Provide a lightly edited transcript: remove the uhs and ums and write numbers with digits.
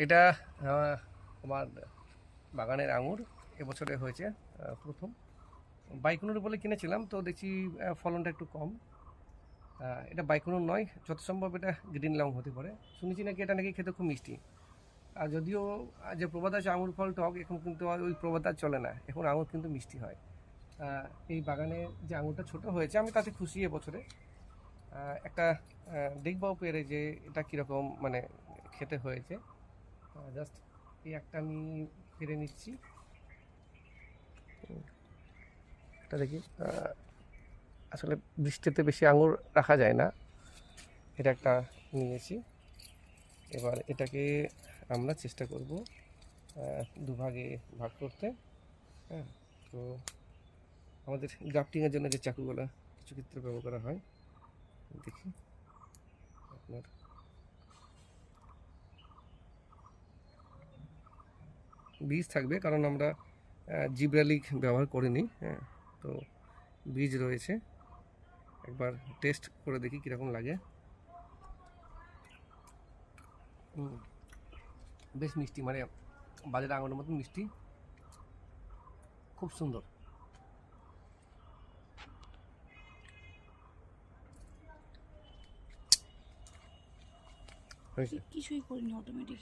এটা আমার বাগানের আঙুর এবছরে হয়েছে প্রথম। বাইকুনুর বলে কিনেছিলাম, তো দেখছি ফলনটা একটু কম। এটা বাইকুনুর নয়, যত সম্ভব এটা গ্রিন লং হতে পারে। শুনেছি নাকি এটা নাকি খেতে খুব মিষ্টি। আর যদিও যে প্রবাদ আছে আঙুর ফল টক, এখন কিন্তু আর ওই প্রবাদ আর চলে না, এখন আঙুর কিন্তু মিষ্টি হয়। এই বাগানে যে আঙুরটা ছোট হয়েছে আমি তাতে খুশি এবছরে। একটা দেখবাও পেরে যে এটা কীরকম মানে খেতে হয়েছে। জাস্ট এই একটা আমি পেরে নিচ্ছি। এটা দেখি, আসলে বৃষ্টিতে বেশি আঙুর রাখা যায় না, এটা একটা নিয়েছি। এবার এটাকে আমরা চেষ্টা করব দুভাগে ভাগ করতে। হ্যাঁ, তো আমাদের গ্রাফটিংয়ের জন্য যে চাকুগুলো কিছু ক্ষেত্রে ব্যবহার করা হয়, দেখি আপনার বীজ থাকবে, কারণ আমরা জিব্রালিক ব্যবহার করিনি। হ্যাঁ, তো বীজ রয়েছে। একবার টেস্ট করে দেখি কীরকম লাগে। বেশ মিষ্টি, মানে বাজারে আঙুরের মতন মিষ্টি, খুব সুন্দর হয়েছে। কিছুই করিনি, অটোমেটিক